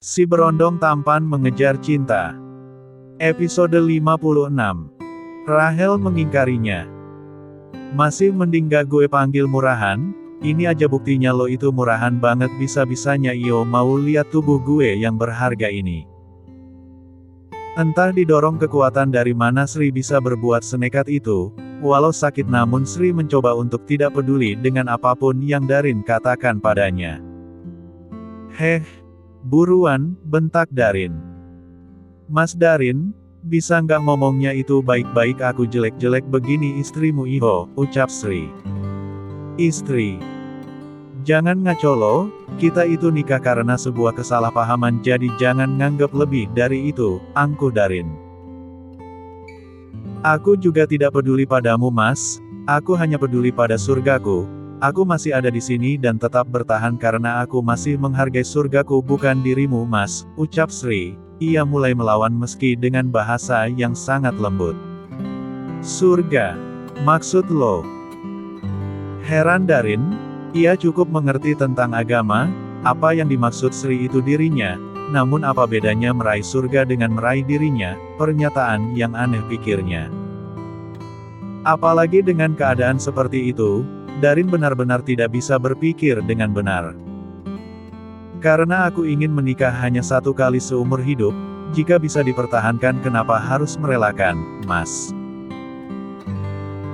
Si Berondong Tampan Mengejar Cinta. Episode 56. Rahel mengingkarinya. Masih mending gak gue panggil murahan? Ini aja buktinya lo itu murahan banget, bisa-bisanya iyo mau lihat tubuh gue yang berharga ini. Entah didorong kekuatan dari mana Sri bisa berbuat senekat itu. Walau sakit namun Sri mencoba untuk tidak peduli dengan apapun yang Darin katakan padanya. Heh, buruan, bentak Darin. Mas Darin, bisa nggak ngomongnya itu baik-baik, aku jelek-jelek begini istrimu Iho, ucap Sri. Istri. Jangan ngaco lo, kita itu nikah karena sebuah kesalahpahaman, jadi jangan nganggep lebih dari itu, angkuh Darin. Aku juga tidak peduli padamu mas, aku hanya peduli pada surgaku. Aku masih ada di sini dan tetap bertahan karena aku masih menghargai surgaku, bukan dirimu mas, ucap Sri. Ia mulai melawan meski dengan bahasa yang sangat lembut. Surga? Maksud lo? Heran Darin, ia cukup mengerti tentang agama, apa yang dimaksud Sri itu dirinya, namun apa bedanya meraih surga dengan meraih dirinya, pernyataan yang aneh pikirnya. Apalagi dengan keadaan seperti itu, Darin benar-benar tidak bisa berpikir dengan benar. Karena aku ingin menikah hanya satu kali seumur hidup, jika bisa dipertahankan kenapa harus merelakan, mas?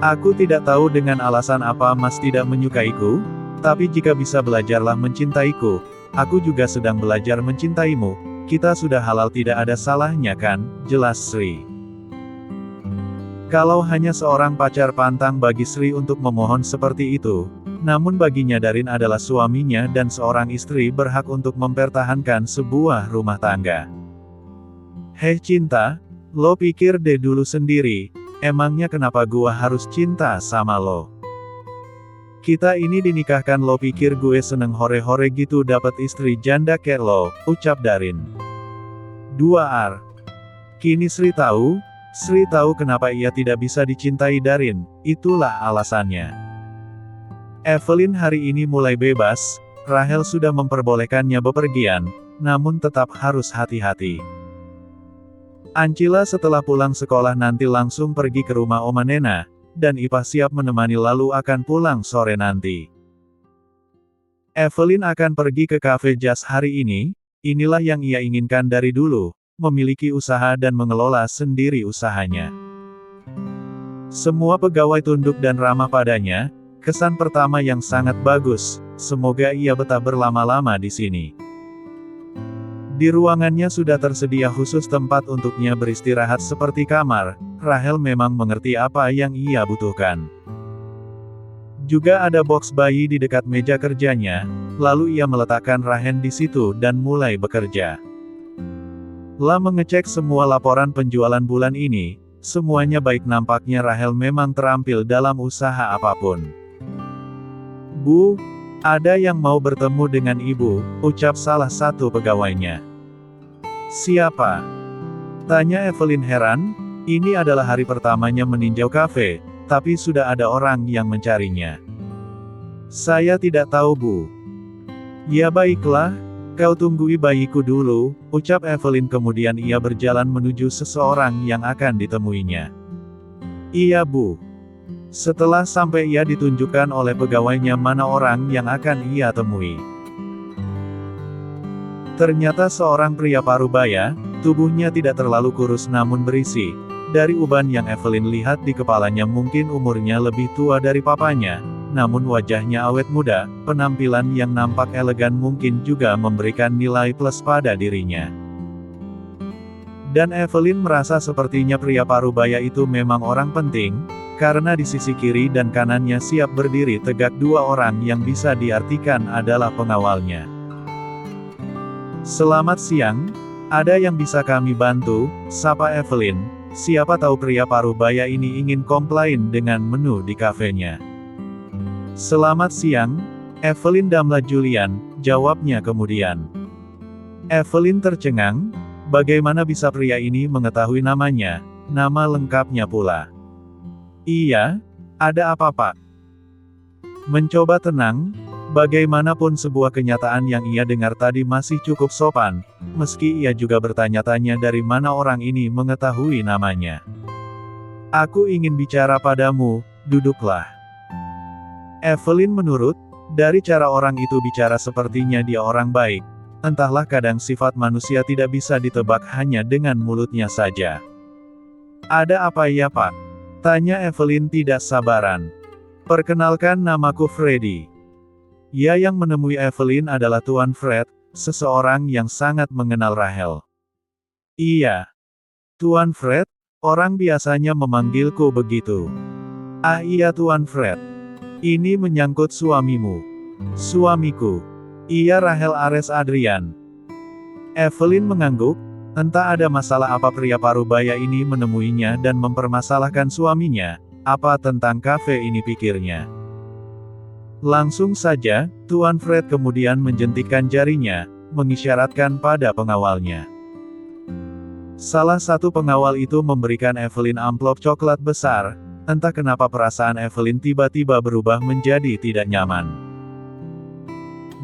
Aku tidak tahu dengan alasan apa mas tidak menyukaiku, tapi jika bisa belajarlah mencintaiku, aku juga sedang belajar mencintaimu, kita sudah halal tidak ada salahnya kan, jelas Sri. Kalau hanya seorang pacar pantang bagi Sri untuk memohon seperti itu, namun baginya Darin adalah suaminya dan seorang istri berhak untuk mempertahankan sebuah rumah tangga. Hei cinta, lo pikir deh dulu sendiri, emangnya kenapa gua harus cinta sama lo? Kita ini dinikahkan, lo pikir gue seneng hore-hore gitu dapet istri janda kayak lo, ucap Darin. 2R. Kini Sri tahu kenapa ia tidak bisa dicintai Darin, itulah alasannya. Evelyn hari ini mulai bebas, Rahel sudah memperbolehkannya bepergian, namun tetap harus hati-hati. Ancila setelah pulang sekolah nanti langsung pergi ke rumah Oma Nena, dan Ipah siap menemani lalu akan pulang sore nanti. Evelyn akan pergi ke cafe jazz hari ini, inilah yang ia inginkan dari dulu. Memiliki usaha dan mengelola sendiri usahanya. Semua pegawai tunduk dan ramah padanya, kesan pertama yang sangat bagus, semoga ia betah berlama-lama di sini. Di ruangannya sudah tersedia khusus tempat untuknya beristirahat seperti kamar, Rahel memang mengerti apa yang ia butuhkan. Juga ada box bayi di dekat meja kerjanya, lalu ia meletakkan Rahel di situ dan mulai bekerja. Lah mengecek semua laporan penjualan bulan ini, semuanya baik, nampaknya Rahel memang terampil dalam usaha apapun. Bu, ada yang mau bertemu dengan ibu, ucap salah satu pegawainya. Siapa? Tanya Evelyn heran, ini adalah hari pertamanya meninjau kafe, tapi sudah ada orang yang mencarinya. Saya tidak tahu bu. Ya baiklah. Kau tunggui bayiku dulu, ucap Evelyn, kemudian ia berjalan menuju seseorang yang akan ditemuinya. Iya bu. Setelah sampai ia ditunjukkan oleh pegawainya mana orang yang akan ia temui. Ternyata seorang pria parubaya, tubuhnya tidak terlalu kurus namun berisi. Dari uban yang Evelyn lihat di kepalanya mungkin umurnya lebih tua dari papanya. Namun wajahnya awet muda, penampilan yang nampak elegan mungkin juga memberikan nilai plus pada dirinya. Dan Evelyn merasa sepertinya pria parubaya itu memang orang penting, karena di sisi kiri dan kanannya siap berdiri tegak dua orang yang bisa diartikan adalah pengawalnya. Selamat siang, ada yang bisa kami bantu, sapa Evelyn, siapa tahu pria parubaya ini ingin komplain dengan menu di kafenya. Selamat siang, Evelyn Damla Julian, jawabnya kemudian. Evelyn tercengang, bagaimana bisa pria ini mengetahui namanya, nama lengkapnya pula. Iya, ada apa pak? Mencoba tenang, Bagaimanapun sebuah kenyataan yang ia dengar tadi masih cukup sopan, meski ia juga bertanya-tanya dari mana orang ini mengetahui namanya. Aku ingin bicara padamu, duduklah. Evelyn menurut, dari cara orang itu bicara sepertinya dia orang baik. Entahlah kadang sifat manusia tidak bisa ditebak hanya dengan mulutnya saja. Ada apa ya Pak? Tanya Evelyn tidak sabaran. Perkenalkan namaku Freddy. Ya, yang menemui Evelyn adalah Tuan Fred, seseorang yang sangat mengenal Rahel. Iya. Tuan Fred, orang biasanya memanggilku begitu. Ah iya Tuan Fred. Ini menyangkut suamimu. Suamiku. Iya Rahel Ares Adrian. Evelyn mengangguk, entah ada masalah apa pria parubaya ini menemuinya dan mempermasalahkan suaminya, apa tentang kafe ini pikirnya. Langsung saja, Tuan Fred kemudian menjentikkan jarinya, mengisyaratkan pada pengawalnya. Salah satu pengawal itu memberikan Evelyn amplop coklat besar, entah kenapa perasaan Evelyn tiba-tiba berubah menjadi tidak nyaman.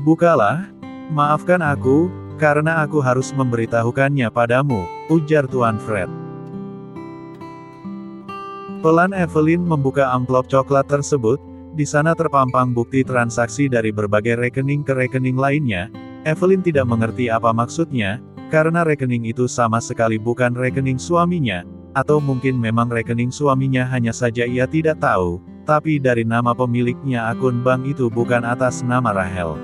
Bukalah, maafkan aku, karena aku harus memberitahukannya padamu, ujar Tuan Fred. Pelan Evelyn membuka amplop coklat tersebut. Di sana terpampang bukti transaksi dari berbagai rekening ke rekening lainnya. Evelyn tidak mengerti apa maksudnya, karena rekening itu sama sekali bukan rekening suaminya, atau mungkin memang rekening suaminya hanya saja ia tidak tahu, tapi dari nama pemiliknya akun bank itu bukan atas nama Rahel.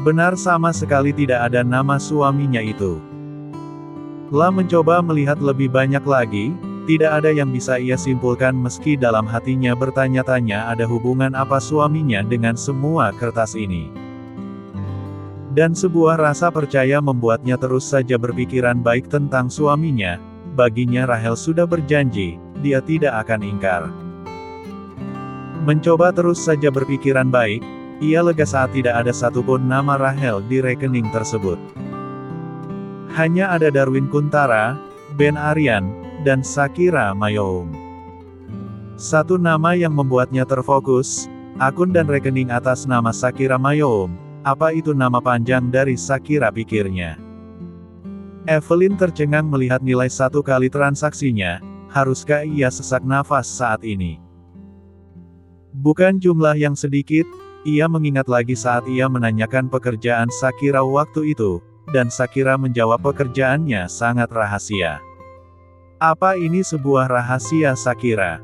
Benar sama sekali tidak ada nama suaminya itu. Lah mencoba melihat lebih banyak lagi, tidak ada yang bisa ia simpulkan meski dalam hatinya bertanya-tanya ada hubungan apa suaminya dengan semua kertas ini. Dan sebuah rasa percaya membuatnya terus saja berpikiran baik tentang suaminya. Baginya Rahel sudah berjanji, dia tidak akan ingkar. Mencoba terus saja berpikiran baik, ia lega saat tidak ada satupun nama Rahel di rekening tersebut. Hanya ada Darwin Kuntara, Ben Aryan, dan Shakira Mayoum. Satu nama yang membuatnya terfokus, akun dan rekening atas nama Shakira Mayoum. Apa itu nama panjang dari Shakira pikirnya. Evelyn tercengang melihat nilai 1 kali transaksinya, haruskah ia sesak nafas saat ini? Bukan jumlah yang sedikit, ia mengingat lagi saat ia menanyakan pekerjaan Shakira waktu itu, dan Shakira menjawab pekerjaannya sangat rahasia. Apa ini sebuah rahasia Shakira?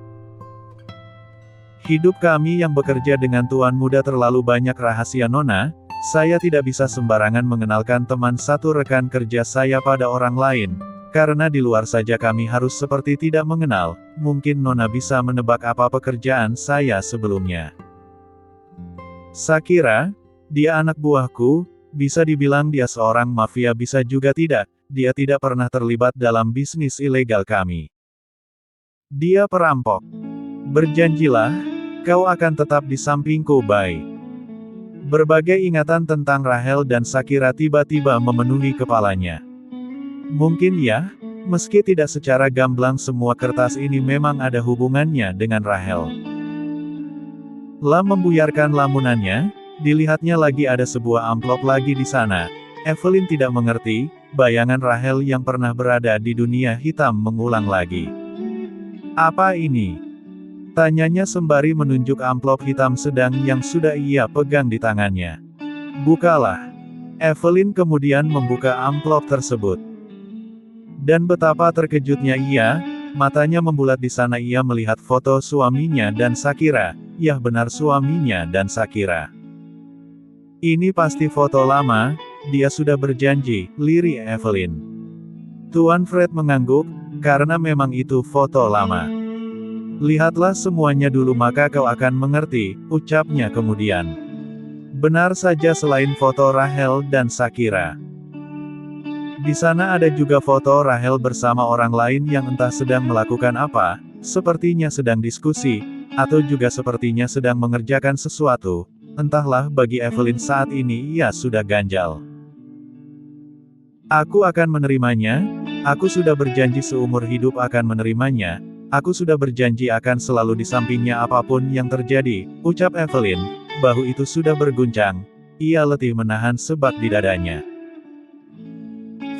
Hidup kami yang bekerja dengan tuan muda terlalu banyak rahasia Nona, saya tidak bisa sembarangan mengenalkan teman satu rekan kerja saya pada orang lain, karena di luar saja kami harus seperti tidak mengenal, mungkin Nona bisa menebak apa pekerjaan saya sebelumnya. Shakira, dia anak buahku, bisa dibilang dia seorang mafia bisa juga tidak. Dia tidak pernah terlibat dalam bisnis ilegal kami. Dia perampok. Berjanjilah, kau akan tetap di sampingku, Bay. Berbagai ingatan tentang Rahel dan Shakira tiba-tiba memenuhi kepalanya. Mungkin ya, meski tidak secara gamblang semua kertas ini memang ada hubungannya dengan Rahel. Lah membuyarkan lamunannya, dilihatnya lagi ada sebuah amplop lagi di sana. Evelyn tidak mengerti, bayangan Rahel yang pernah berada di dunia hitam mengulang lagi. Apa ini? Tanyanya sembari menunjuk amplop hitam sedang yang sudah ia pegang di tangannya. Bukalah. Evelyn kemudian membuka amplop tersebut. Dan betapa terkejutnya ia, matanya membulat di sana ia melihat foto suaminya dan Shakira. Yah benar suaminya dan Shakira. Ini pasti foto lama. Dia sudah berjanji, lirik Evelyn. Tuan Fred mengangguk, karena memang itu foto lama. Lihatlah semuanya dulu maka kau akan mengerti, ucapnya kemudian. Benar saja selain foto Rahel dan Shakira. Di sana ada juga foto Rahel bersama orang lain yang entah sedang melakukan apa, sepertinya sedang diskusi, atau juga sepertinya sedang mengerjakan sesuatu. Entahlah bagi Evelyn saat ini ia sudah ganjal. Aku akan menerimanya, aku sudah berjanji seumur hidup akan menerimanya, aku sudah berjanji akan selalu di sampingnya apapun yang terjadi, ucap Evelyn, bahu itu sudah berguncang. Ia letih menahan sebab di dadanya.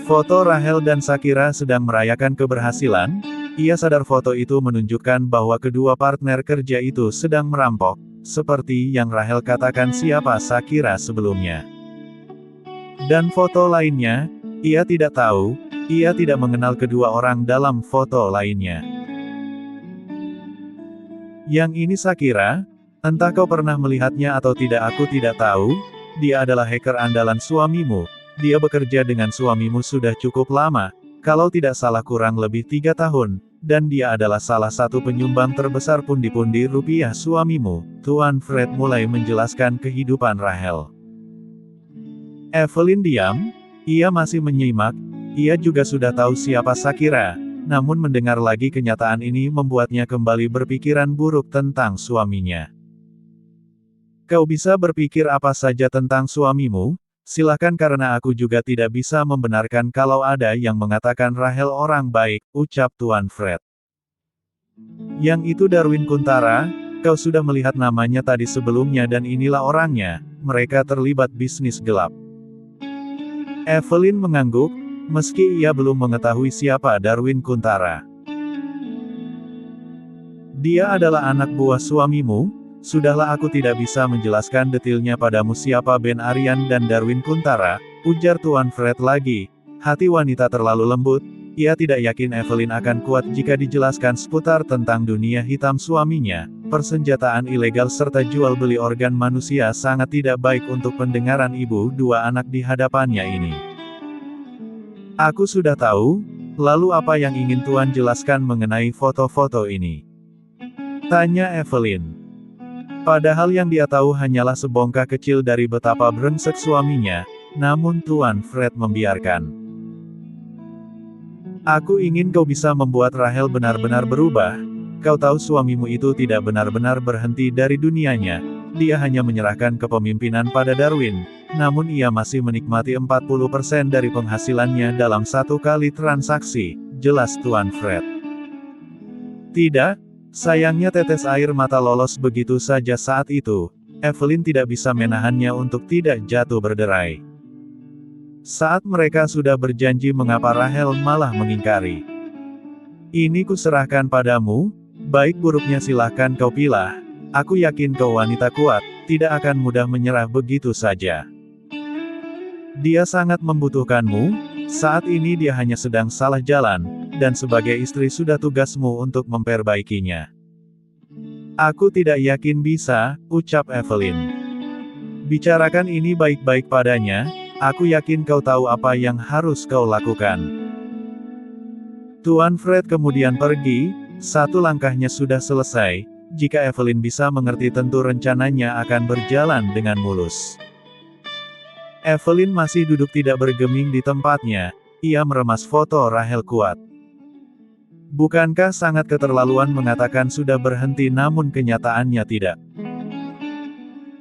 Foto Rachel dan Shakira sedang merayakan keberhasilan. Ia sadar foto itu menunjukkan bahwa kedua partner kerja itu sedang merampok, seperti yang Rachel katakan siapa Shakira sebelumnya. Dan foto lainnya, ia tidak tahu, ia tidak mengenal kedua orang dalam foto lainnya. Yang ini Shakira, entah kau pernah melihatnya atau tidak aku tidak tahu, dia adalah hacker andalan suamimu. Dia bekerja dengan suamimu sudah cukup lama, kalau tidak salah kurang lebih 3 tahun, dan dia adalah salah satu penyumbang terbesar pundi-pundi rupiah suamimu. Tuan Fred mulai menjelaskan kehidupan Rachel. Evelyn diam, ia masih menyimak, ia juga sudah tahu siapa Shakira, namun mendengar lagi kenyataan ini membuatnya kembali berpikiran buruk tentang suaminya. Kau bisa berpikir apa saja tentang suamimu, silakan karena aku juga tidak bisa membenarkan kalau ada yang mengatakan Rachel orang baik, ucap Tuan Fred. Yang itu Darwin Kuntara, kau sudah melihat namanya tadi sebelumnya dan inilah orangnya, mereka terlibat bisnis gelap. Evelyn mengangguk, meski ia belum mengetahui siapa Darwin Kuntara. Dia adalah anak buah suamimu. Sudahlah aku tidak bisa menjelaskan detailnya padamu siapa Ben Aryan dan Darwin Kuntara, ujar Tuan Fred lagi. Hati wanita terlalu lembut, ia tidak yakin Evelyn akan kuat jika dijelaskan seputar tentang dunia hitam suaminya. Persenjataan ilegal serta jual beli organ manusia sangat tidak baik untuk pendengaran ibu dua anak di hadapannya ini. Aku sudah tahu, lalu apa yang ingin Tuan jelaskan mengenai foto-foto ini? Tanya Evelyn. Padahal yang dia tahu hanyalah sebongkah kecil dari betapa brengsek suaminya, namun Tuan Fred membiarkan. Aku ingin kau bisa membuat Rachel benar-benar berubah. Kau tahu suamimu itu tidak benar-benar berhenti dari dunianya, dia hanya menyerahkan kepemimpinan pada Darwin, namun ia masih menikmati 40% dari penghasilannya dalam satu kali transaksi, jelas Tuan Fred. Tidak. Sayangnya tetes air mata lolos begitu saja saat itu. Evelyn tidak bisa menahannya untuk tidak jatuh berderai. Saat mereka sudah berjanji mengapa Rachel malah mengingkari. Ini kuserahkan padamu, baik buruknya silahkan kau pilah. Aku yakin kau wanita kuat, tidak akan mudah menyerah begitu saja. Dia sangat membutuhkanmu, saat ini dia hanya sedang salah jalan, dan sebagai istri sudah tugasmu untuk memperbaikinya. Aku tidak yakin bisa, ucap Evelyn. Bicarakan ini baik-baik padanya, aku yakin kau tahu apa yang harus kau lakukan. Tuan Fred kemudian pergi, satu langkahnya sudah selesai, jika Evelyn bisa mengerti tentu rencananya akan berjalan dengan mulus. Evelyn masih duduk tidak bergeming di tempatnya, ia meremas foto Rachel kuat. Bukankah sangat keterlaluan mengatakan sudah berhenti namun kenyataannya tidak?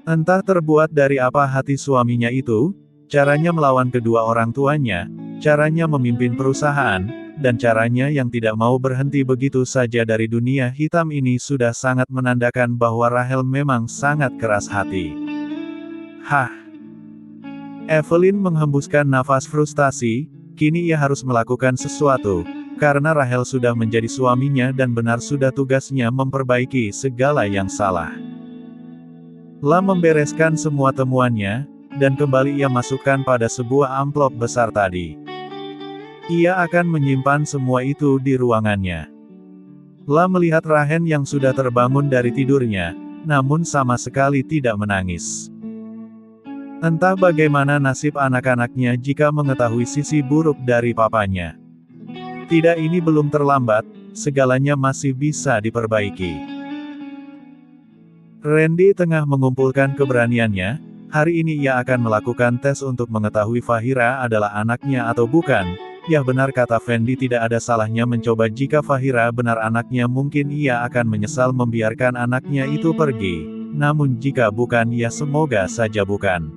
Entah terbuat dari apa hati suaminya itu, caranya melawan kedua orang tuanya, caranya memimpin perusahaan, dan caranya yang tidak mau berhenti begitu saja dari dunia hitam ini sudah sangat menandakan bahwa Rachel memang sangat keras hati. Hah! Evelyn menghembuskan nafas frustasi, kini ia harus melakukan sesuatu. Karena Rachel sudah menjadi suaminya dan benar sudah tugasnya memperbaiki segala yang salah. Lah membereskan semua temuannya, dan kembali ia masukkan pada sebuah amplop besar tadi. Ia akan menyimpan semua itu di ruangannya. Lah melihat Rachel yang sudah terbangun dari tidurnya, namun sama sekali tidak menangis. Entah bagaimana nasib anak-anaknya jika mengetahui sisi buruk dari papanya. Tidak, ini belum terlambat, segalanya masih bisa diperbaiki. Randy tengah mengumpulkan keberaniannya, hari ini ia akan melakukan tes untuk mengetahui Fahira adalah anaknya atau bukan. Ya benar kata Fendi, tidak ada salahnya mencoba. Jika Fahira benar anaknya mungkin ia akan menyesal membiarkan anaknya itu pergi. Namun jika bukan ya semoga saja bukan.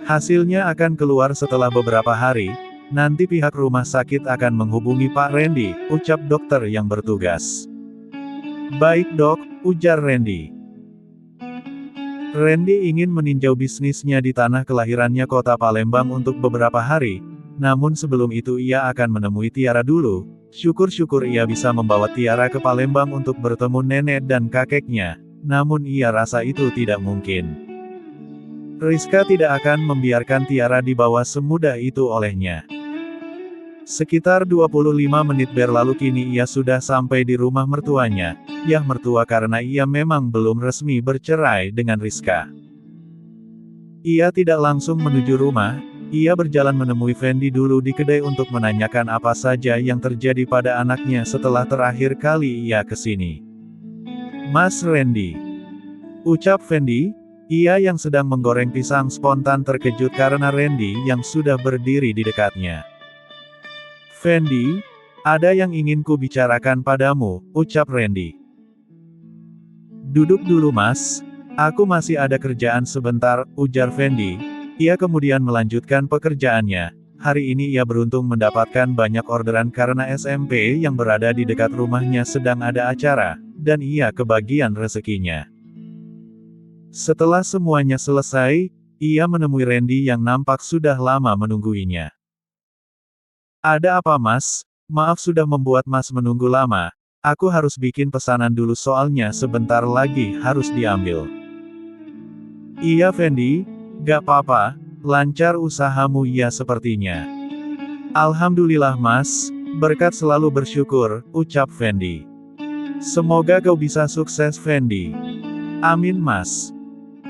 Hasilnya akan keluar setelah beberapa hari. Nanti pihak rumah sakit akan menghubungi Pak Randy, ucap dokter yang bertugas. Baik dok, ujar Randy. Randy ingin meninjau bisnisnya di tanah kelahirannya kota Palembang untuk beberapa hari, namun sebelum itu ia akan menemui Tiara dulu. Syukur-syukur ia bisa membawa Tiara ke Palembang untuk bertemu nenek dan kakeknya, namun ia rasa itu tidak mungkin. Rizka tidak akan membiarkan Tiara dibawa semudah itu olehnya. Sekitar 25 menit berlalu kini ia sudah sampai di rumah mertuanya, ya mertua karena ia memang belum resmi bercerai dengan Rizka. Ia tidak langsung menuju rumah, ia berjalan menemui Fendi dulu di kedai untuk menanyakan apa saja yang terjadi pada anaknya setelah terakhir kali ia kesini. Mas Randy, ucap Fendi, ia yang sedang menggoreng pisang spontan terkejut karena Randy yang sudah berdiri di dekatnya. Fendi, ada yang ingin ku bicarakan padamu, ucap Randy. Duduk dulu mas, aku masih ada kerjaan sebentar, ujar Fendi. Ia kemudian melanjutkan pekerjaannya. Hari ini ia beruntung mendapatkan banyak orderan karena SMP yang berada di dekat rumahnya sedang ada acara, dan ia kebagian rezekinya. Setelah semuanya selesai, ia menemui Randy yang nampak sudah lama menungguinya. Ada apa mas? Maaf sudah membuat mas menunggu lama. Aku harus bikin pesanan dulu soalnya sebentar lagi harus diambil. Iya Fendi, gak apa-apa, lancar usahamu ya sepertinya. Alhamdulillah mas, berkat selalu bersyukur, ucap Fendi. Semoga kau bisa sukses Fendi. Amin mas.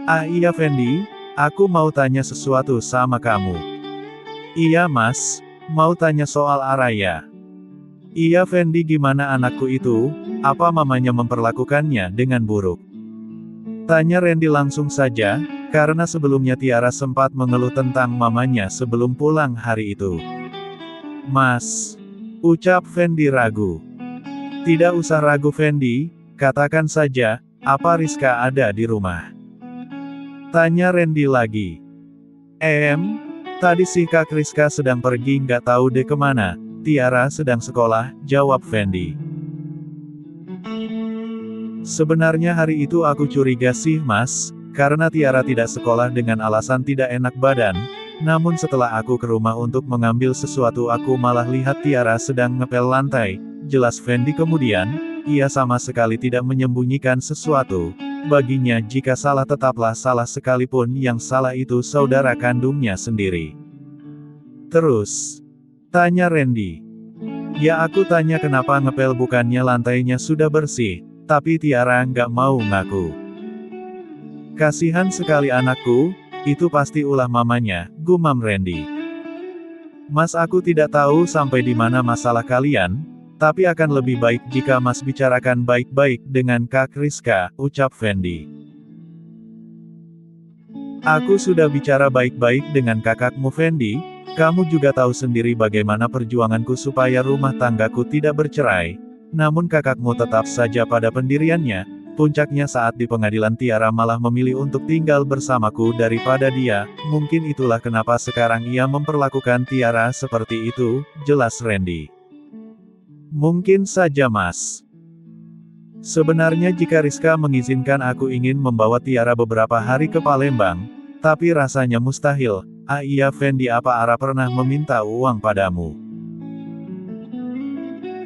Ah iya Fendi, aku mau tanya sesuatu sama kamu. Iya mas. Mau tanya soal Araya. Iya Fendi gimana anakku itu, apa mamanya memperlakukannya dengan buruk? Tanya Randy langsung saja, karena sebelumnya Tiara sempat mengeluh tentang mamanya sebelum pulang hari itu. Mas, ucap Fendi ragu. Tidak usah ragu Fendi, katakan saja, apa Rizka ada di rumah? Tanya Randy lagi. Tadi si Kak Rizka sedang pergi nggak tahu deh kemana, Tiara sedang sekolah, jawab Fendi. Sebenarnya hari itu aku curiga sih mas, karena Tiara tidak sekolah dengan alasan tidak enak badan, namun setelah aku ke rumah untuk mengambil sesuatu aku malah lihat Tiara sedang ngepel lantai, jelas Fendi kemudian, ia sama sekali tidak menyembunyikan sesuatu. Baginya jika salah tetaplah salah sekalipun yang salah itu saudara kandungnya sendiri. Terus, tanya Randy. Ya aku tanya kenapa ngepel bukannya lantainya sudah bersih, tapi Tiara nggak mau ngaku. Kasihan sekali anakku, itu pasti ulah mamanya, gumam Randy. Mas aku tidak tahu sampai di mana masalah kalian, tapi akan lebih baik jika mas bicarakan baik-baik dengan Kak Rizka, ucap Fendi. Aku sudah bicara baik-baik dengan kakakmu Fendi, kamu juga tahu sendiri bagaimana perjuanganku supaya rumah tanggaku tidak bercerai, namun kakakmu tetap saja pada pendiriannya, puncaknya saat di pengadilan Tiara malah memilih untuk tinggal bersamaku daripada dia, mungkin itulah kenapa sekarang ia memperlakukan Tiara seperti itu, jelas Randy. Mungkin saja mas. Sebenarnya jika Rizka mengizinkan aku ingin membawa Tiara beberapa hari ke Palembang, tapi rasanya mustahil. Ah iya Fendi apa Ara pernah meminta uang padamu?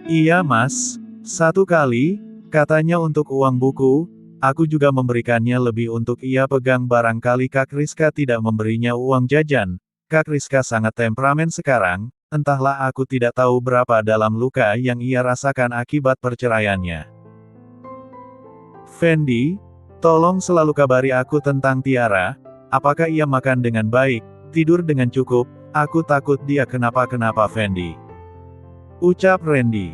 Iya mas, satu kali, katanya untuk uang buku, aku juga memberikannya lebih untuk ia pegang barangkali Kak Rizka tidak memberinya uang jajan. Kak Rizka sangat temperamen sekarang. Entahlah aku tidak tahu berapa dalam luka yang ia rasakan akibat perceraiannya. Fendi, tolong selalu kabari aku tentang Tiara, apakah ia makan dengan baik, tidur dengan cukup, aku takut dia kenapa-kenapa Fendi. Ucap Randy.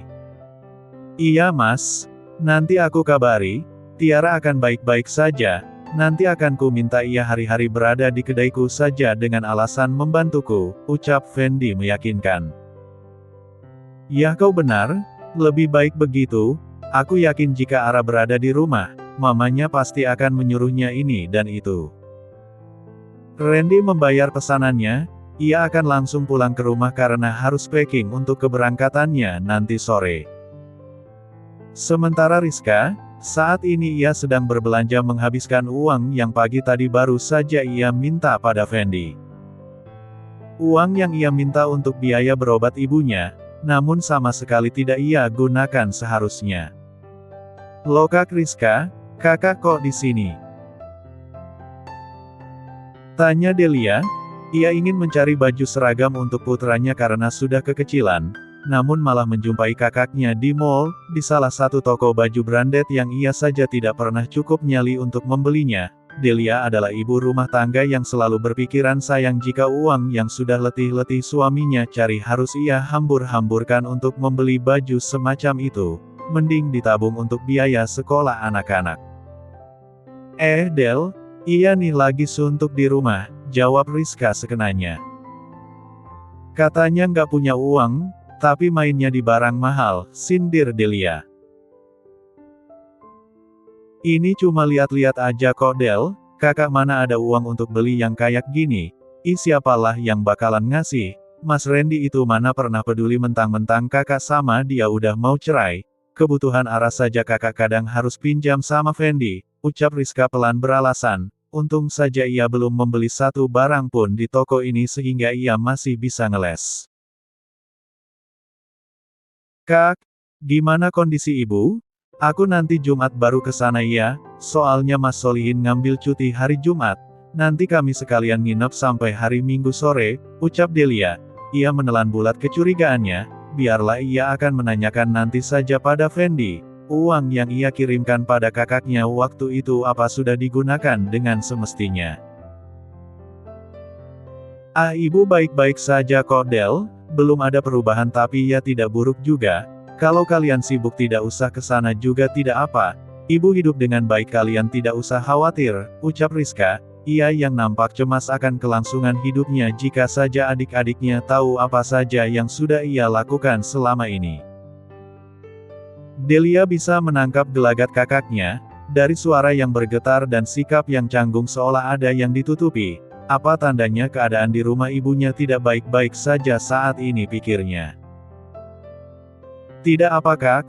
Iya mas, nanti aku kabari, Tiara akan baik-baik saja, nanti akan ku minta ia hari-hari berada di kedaiku saja dengan alasan membantuku, ucap Fendi meyakinkan. Ya kau benar, lebih baik begitu, aku yakin jika Ara berada di rumah, mamanya pasti akan menyuruhnya ini dan itu. Randy membayar pesanannya, ia akan langsung pulang ke rumah karena harus packing untuk keberangkatannya nanti sore. Sementara Rizka, Saat ini ia sedang berbelanja menghabiskan uang yang pagi tadi baru saja ia minta pada Fendi. Uang yang ia minta untuk biaya berobat ibunya, namun sama sekali tidak ia gunakan seharusnya. "Loh Kak Rizka, kakak kok di sini?" tanya Delia. Ia ingin mencari baju seragam untuk putranya karena sudah kekecilan, namun malah menjumpai kakaknya di mall, di salah satu toko baju branded yang ia saja tidak pernah cukup nyali untuk membelinya. Delia adalah ibu rumah tangga yang selalu berpikiran sayang jika uang yang sudah letih-letih suaminya cari harus ia hambur-hamburkan untuk membeli baju semacam itu. Mending ditabung untuk biaya sekolah anak-anak. Del, iya nih lagi suntuk di rumah, jawab Rizka sekenanya. Katanya nggak punya uang, tapi mainnya di barang mahal, sindir Delia. Ini cuma lihat-lihat aja kok Del, kakak mana ada uang untuk beli yang kayak gini. Siapalah yang bakalan ngasih, Mas Randy itu mana pernah peduli mentang-mentang kakak sama dia udah mau cerai. Kebutuhan aras saja kakak kadang harus pinjam sama Fendi, ucap Rizka pelan beralasan. Untung saja ia belum membeli satu barang pun di toko ini sehingga ia masih bisa ngeles. Kak, gimana kondisi ibu? Aku nanti Jumat baru ke sana ya, soalnya Mas Solihin ngambil cuti hari Jumat. Nanti kami sekalian nginep sampai hari Minggu sore, ucap Delia. Ia menelan bulat kecurigaannya, biarlah ia akan menanyakan nanti saja pada Fendi. Uang yang ia kirimkan pada kakaknya waktu itu apa sudah digunakan dengan semestinya. Ibu baik-baik saja kok Del, belum ada perubahan tapi ya tidak buruk juga. Kalau kalian sibuk tidak usah ke sana juga tidak apa. Ibu hidup dengan baik kalian tidak usah khawatir, ucap Rizka. Ia yang nampak cemas akan kelangsungan hidupnya jika saja adik-adiknya tahu apa saja yang sudah ia lakukan selama ini. Delia bisa menangkap gelagat kakaknya, dari suara yang bergetar dan sikap yang canggung seolah ada yang ditutupi. Apa tandanya keadaan di rumah ibunya tidak baik-baik saja saat ini pikirnya. Tidak apa Kak,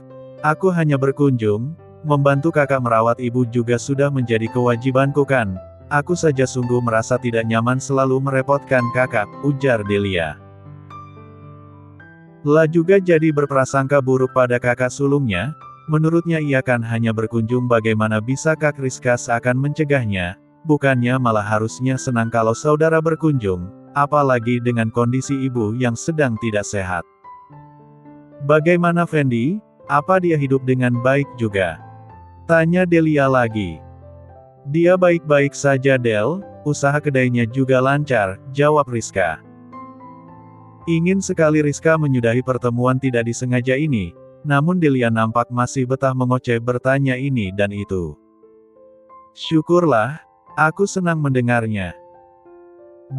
aku hanya berkunjung, membantu kakak merawat ibu juga sudah menjadi kewajibanku kan. Aku saja sungguh merasa tidak nyaman selalu merepotkan kakak, ujar Delia. La juga jadi berprasangka buruk pada kakak sulungnya, menurutnya ia kan hanya berkunjung bagaimana bisa Kak Rizka seakan mencegahnya, bukannya malah harusnya senang kalau saudara berkunjung, apalagi dengan kondisi ibu yang sedang tidak sehat. Bagaimana Fendi? Apa dia hidup dengan baik juga? Tanya Delia lagi. Dia baik-baik saja Del, usaha kedainya juga lancar, jawab Rizka. Ingin sekali Rizka menyudahi pertemuan tidak disengaja ini, namun Delia nampak masih betah mengoceh bertanya ini dan itu. Syukurlah, aku senang mendengarnya.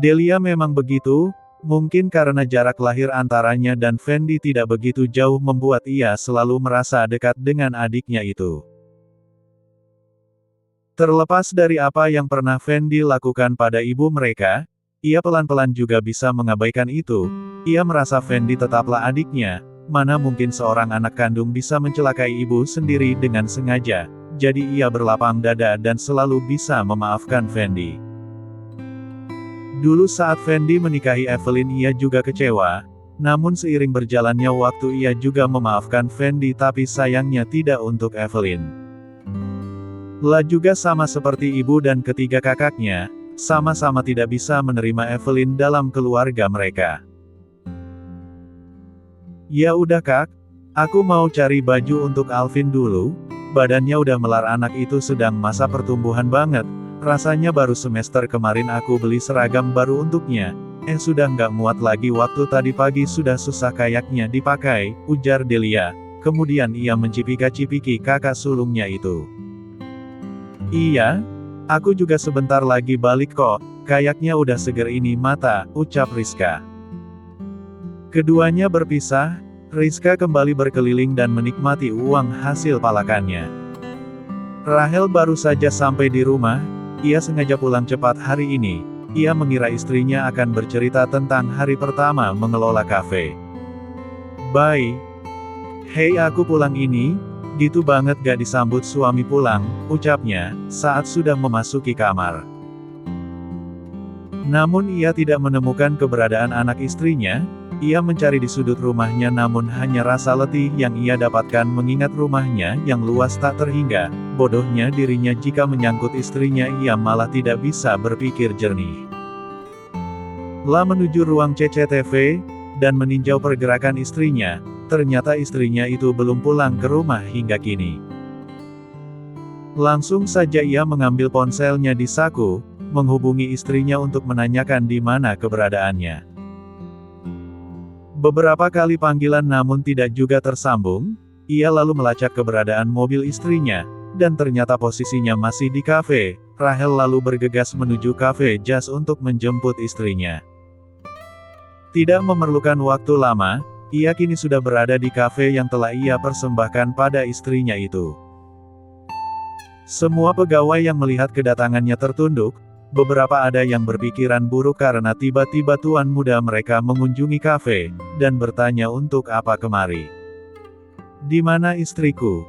Delia memang begitu. Mungkin karena jarak lahir antaranya dan Fendi tidak begitu jauh membuat ia selalu merasa dekat dengan adiknya itu. Terlepas dari apa yang pernah Fendi lakukan pada ibu mereka, ia pelan-pelan juga bisa mengabaikan itu. Ia merasa Fendi tetaplah adiknya, mana mungkin seorang anak kandung bisa mencelakai ibu sendiri dengan sengaja, jadi ia berlapang dada dan selalu bisa memaafkan Fendi. Dulu saat Fendi menikahi Evelyn ia juga kecewa, namun seiring berjalannya waktu ia juga memaafkan Fendi tapi sayangnya tidak untuk Evelyn. La juga sama seperti ibu dan ketiga kakaknya, sama-sama tidak bisa menerima Evelyn dalam keluarga mereka. Ya udah Kak, aku mau cari baju untuk Alvin dulu, badannya udah melar anak itu sedang masa pertumbuhan banget. Rasanya baru semester kemarin aku beli seragam baru untuknya, sudah nggak muat lagi waktu tadi pagi sudah susah kayaknya dipakai, ujar Delia. Kemudian ia mencipika-cipiki kakak sulungnya itu. Iya, aku juga sebentar lagi balik kok, kayaknya udah seger ini mata, ucap Rizka. Keduanya berpisah, Rizka kembali berkeliling dan menikmati uang hasil palakannya. Rahel baru saja sampai di rumah. Ia sengaja pulang cepat hari ini. Ia mengira istrinya akan bercerita tentang hari pertama mengelola kafe. Bye. Hei aku pulang ini, Gitu banget gak disambut suami pulang, ucapnya, saat sudah memasuki kamar. Namun ia tidak menemukan keberadaan anak istrinya. Ia mencari di sudut rumahnya namun hanya rasa letih yang ia dapatkan mengingat rumahnya yang luas tak terhingga. Bodohnya dirinya jika menyangkut istrinya ia malah tidak bisa berpikir jernih. Lah menuju ruang CCTV, dan meninjau pergerakan istrinya, ternyata istrinya itu belum pulang ke rumah hingga kini. Langsung saja ia mengambil ponselnya di saku, menghubungi istrinya untuk menanyakan di mana keberadaannya. Beberapa kali panggilan namun tidak juga tersambung, ia lalu melacak keberadaan mobil istrinya, dan ternyata posisinya masih di kafe. Rahel lalu bergegas menuju kafe Jas untuk menjemput istrinya. Tidak memerlukan waktu lama, ia kini sudah berada di kafe yang telah ia persembahkan pada istrinya itu. Semua pegawai yang melihat kedatangannya tertunduk. Beberapa ada yang berpikiran buruk karena tiba-tiba tuan muda mereka mengunjungi kafe, dan bertanya untuk apa kemari. "Di mana istriku?"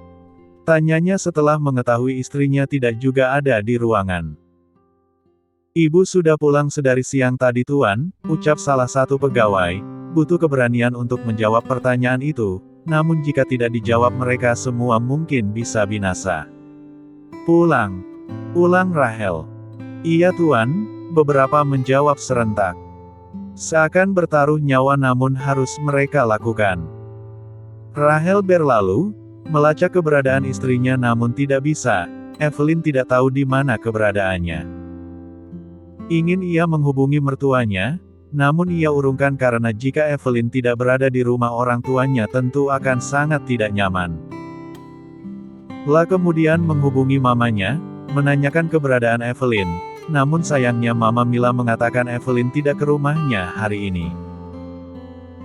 tanyanya setelah mengetahui istrinya tidak juga ada di ruangan. "Ibu sudah pulang sedari siang tadi tuan," ucap salah satu pegawai. Butuh keberanian untuk menjawab pertanyaan itu, namun jika tidak dijawab mereka semua mungkin bisa binasa. "Pulang," ulang Rahel. "Iya tuan," beberapa menjawab serentak. Seakan bertaruh nyawa namun harus mereka lakukan. Rahel berlalu, melacak keberadaan istrinya namun tidak bisa. Evelyn tidak tahu di mana keberadaannya. Ingin ia menghubungi mertuanya, namun ia urungkan karena jika Evelyn tidak berada di rumah orang tuanya tentu akan sangat tidak nyaman. Lah kemudian menghubungi mamanya, menanyakan keberadaan Evelyn. Namun sayangnya Mama Mila mengatakan Evelyn tidak ke rumahnya hari ini.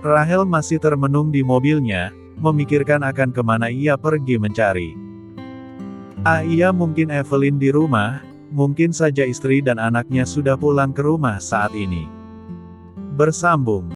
Rahel masih termenung di mobilnya, memikirkan akan kemana ia pergi mencari. Iya mungkin Evelyn di rumah, mungkin saja istri dan anaknya sudah pulang ke rumah saat ini. Bersambung.